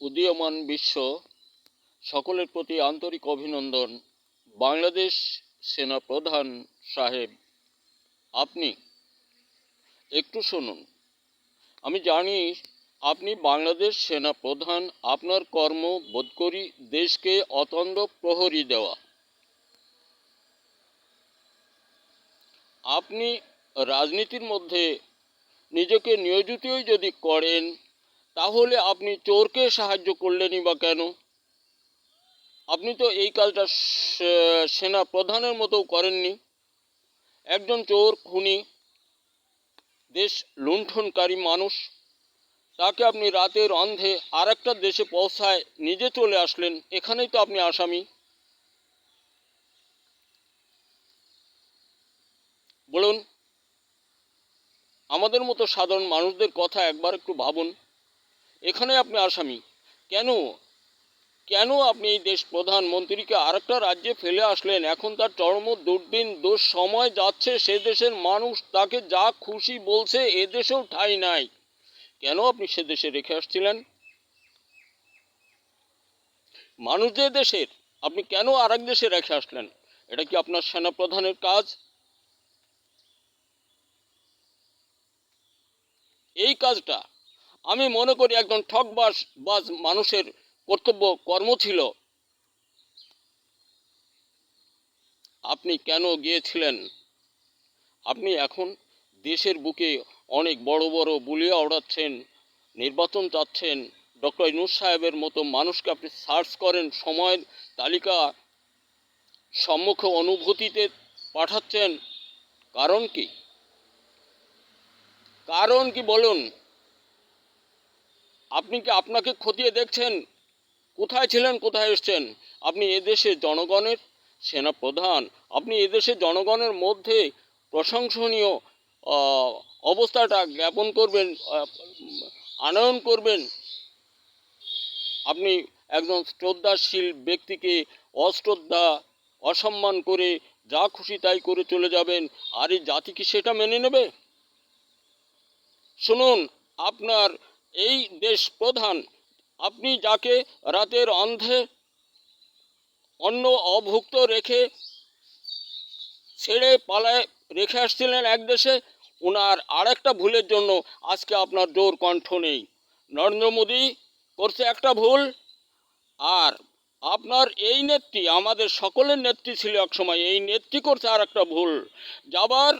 উদীয়মান বিশ্ব সকলের প্রতি আন্তরিক অভিনন্দন। বাংলাদেশ সেনা প্রধান সাহেব, আপনি একটু শুনুন। আমি জানি আপনি বাংলাদেশ সেনা প্রধান, আপনার কর্ম বোধ করি দেশকে অতন্দ্র প্রহরী দেওয়া। আপনি রাজনীতির মধ্যে নিজেকে নিয়োজিতই যদি করেন, তাহলে আপনি চোরকে সাহায্য করলেনই বা কেন? আপনি তো এই কাজটা সেনা প্রধানের মতো করেননি। একজন চোর, খুনি, দেশ লুণ্ঠনকারী মানুষ, তাকে আপনি রাতের অন্ধে আর একটা দেশে পৌঁছায় নিজে চলে আসলেন। এখানেই তো আপনি আসামি। বলুন, আমাদের মতো সাধারণ মানুষদের কথা একবার একটু ভাবুন। এখানে আপনি আসামি কেন? কেন আপনি এই দেশ প্রধানমন্ত্রীকে আরেকটা রাজ্যে ফেলে আসলেন? এখন তার চরম দুর্দিন দুঃসময় যাচ্ছে, সে দেশের মানুষ তাকে যা খুশি বলছে, এ দেশেও ঠাঁই নাই। কেন আপনি সে দেশে রেখে আসছিলেন? মানুষ যে দেশের, আপনি কেন আরেক দেশে রেখে আসলেন? এটা কি আপনার সেনাপ্রধানের কাজ? এই কাজটা আমি মনে করি একজন ঠকবাজ মানুষের কর্তব্য কর্ম ছিল। আপনি কেন গিয়েছিলেন? আপনি এখন দেশের বুকে অনেক বড় বড় বুলিয়া ওড়াচ্ছেন, নির্বাচন চাচ্ছেন। ডক্টর ইউনূস সাহেবের মতো মানুষকে আপনি সার্চ করেন, সময়ের তালিকা সম্মুখে অনুভূতিতে পাঠাচ্ছেন। কারণ কি? কারণ কি বলুন? আপনি কি আপনাকে খতিয়ে দেখছেন? কোথায় ছিলেন, কোথায় এসছেন? আপনি এদেশের জনগণের সেনাপ্রধান। আপনি এদেশের জনগণের মধ্যে প্রশংসনীয় অবস্থাটা জ্ঞাপন করবেন, আনয়ন করবেন। আপনি একজন শ্রদ্ধাশীল ব্যক্তিকে অশ্রদ্ধা, অসম্মান করে যা খুশি তাই করে চলে যাবেন, আর এই জাতি কি সেটা মেনে নেবে? শুনুন, আপনার এই দেশ প্রধান, আপনি যাকে রাতের অন্ধে অন্য অভুক্ত রেখে ছেড়ে পালায় রেখে আসছিলেন এক দেশে, ওনার আরেকটা ভুলের জন্য আজকে আপনার জোর কণ্ঠ নেই। নরেন্দ্র মোদী করছে একটা ভুল, আর আপনার এই নেত্রী, আমাদের সকলের নেত্রী ছিল একসময়, এই নেত্রী করছে আর একটা ভুল। যাবার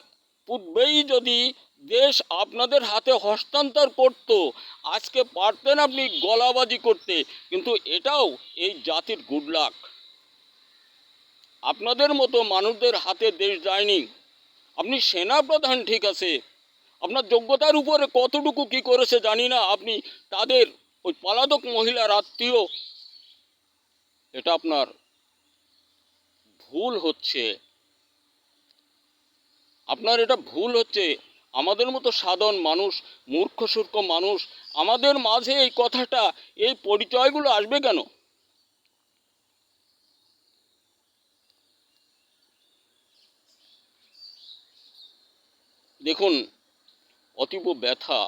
পূর্বেই যদি দেশ আপনাদের হাতে হস্তান্তর করত, আজকে পারতেন আপনি গলাবাজি করতে। কিন্তু এটাও এই জাতির গুড লাক। আপনাদের মতো মানুষদের হাতে দেশ যায়নি। আপনি সেনাপ্রধান ঠিক আছে, আপনার যোগ্যতার উপরে কতটুকু কি করেছে জানি না, আপনি তাদের ওই পলাতক মহিলার আত্মীয়। এটা আপনার ভুল হচ্ছে, আপনার এটা ভুল হচ্ছে। আমাদের মতো সাধারণ মানুষ, মূর্খ সূর্খ মানুষ, আমাদের মাঝে এই কথাটা, এই পরিচয়গুলো আসবে কেন? দেখুন, অতীব ব্যথা,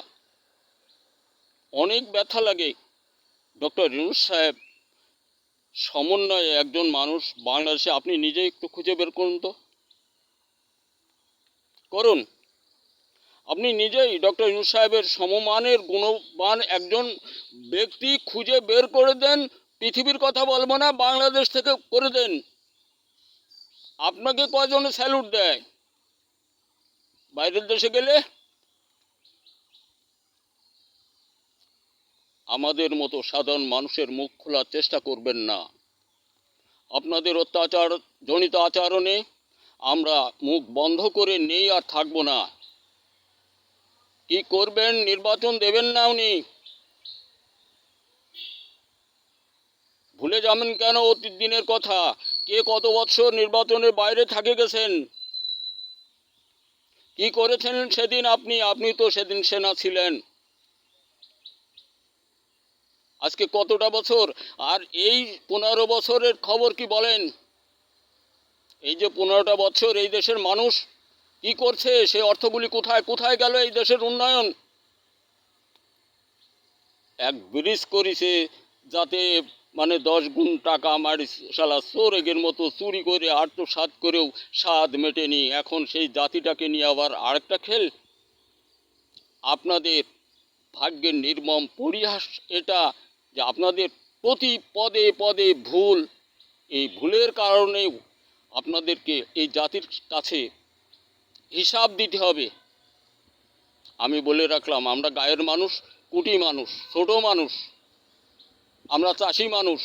অনেক ব্যথা লাগে। ডক্টর ইউনূস সাহেব সমন্বয়ে একজন মানুষ বাংলাদেশে, আপনি নিজে একটু খুঁজে বের করুন তো, করুন। আপনি নিজেই ডক্টর ইউনূস সাহেবের সমমানের গুণবান একজন ব্যক্তি খুঁজে বের করে দেন। পৃথিবীর কথা বলবো না, বাংলাদেশ থেকে করে দেন। আপনাকে কয়জনে স্যালুট দেয় বাইরের দেশে গেলে? আমাদের মতো সাধারণ মানুষের মুখ খোলার চেষ্টা করবেন না। আপনাদের অত্যাচার জনিত আচরণে আমরা মুখ বন্ধ করে নেই আর থাকবো না। কি করবেন? নির্বাচন দেবেন না উনি? ভুলে যাবেন কেন অতীত দিনের কথা? কে কত বৎসর নির্বাচনের বাইরে থাকে গেছেন? কি করেছেন সেদিন আপনি? আপনি তো সেদিন সেনা ছিলেন। আজকে কতটা বছর? আর এই 15 বছরের খবর কি বলেন? এই যে 15টা বছর এই দেশের মানুষ কি করছে? সে অর্থগুলি কোথায় কোথায় গেল? এই দেশের উন্নয়ন, এক ব্রিজ করেছে যাতে মানে 10 গুণ টাকা মারি শালা চোরেগের মতো চুরি করে আত্মসাৎ করেও স্বাদ মেটেনি, এখন সেই জাতিটাকে নিয়ে আবার আরেকটা খেল। আপনাদের ভাগ্যের নির্মম পরিহাস এটা যে আপনাদের প্রতি পদে পদে ভুল, এই ভুলের কারণেও আপনাদেরকে এই জাতির কাছে হিসাব দিতে হবে। আমি বলে রাখলাম, আমরা গায়ের মানুষ, কুটি মানুষ, ছোট মানুষ, আমরা চাষি মানুষ,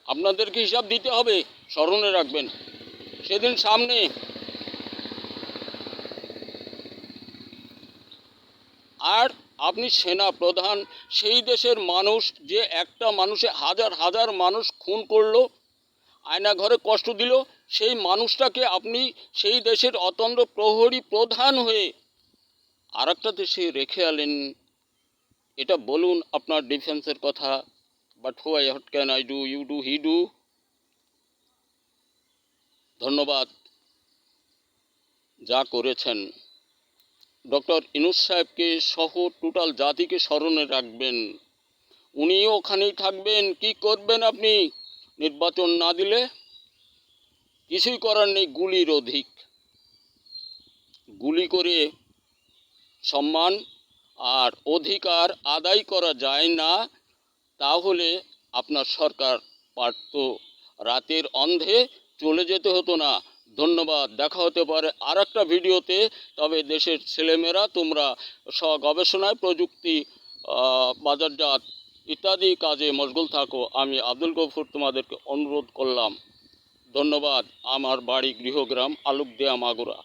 আপনাদেরকে হিসাব দিতে হবে, স্মরণে রাখবেন। সেদিন সামনে আর আপনি সেনা প্রধান, সেই দেশের মানুষ যে একটা মানুষে হাজার হাজার মানুষ খুন করলো, আয়না ঘরে কষ্ট দিল, সেই মানুষটাকে আপনি সেই দেশের অতন্দ্র প্রহরী প্রধান হয়ে আর একটা দেশে রেখে আলেন। এটা বলুন আপনার ডিফেন্সের কথা। But what can I do, you do, he do. ধন্যবাদ যা করেছেন। ডক্টর ইউনূস সাহেবকে সহ টোটাল জাতিকে স্মরণে রাখবেন। উনিও ওখানেই থাকবেন। কি করবেন আপনি? নির্বাচন না দিলে কিছুই করার নেই, গুলির অধিক। গুলি করে সম্মান আর অধিকার আদায় করা যায় না, তাহলে আপনার সরকার পারত রাতের অন্ধে চলে যেতে হতো না। ধন্যবাদ। দেখা হতে পারে আর একটা ভিডিওতে। তবে দেশের ছেলেমেয়েরা তোমরা গবেষণায়, প্রযুক্তি, বাজারজাত ইত্যাদি কাজে মশগুল থাকো। আমি আব্দুল গফুর তোমাদেরকে অনুরোধ করলাম। ধন্যবাদ। আমার বাড়ি গৃহগ্রাম আলুকদিয়া, মাগুরা।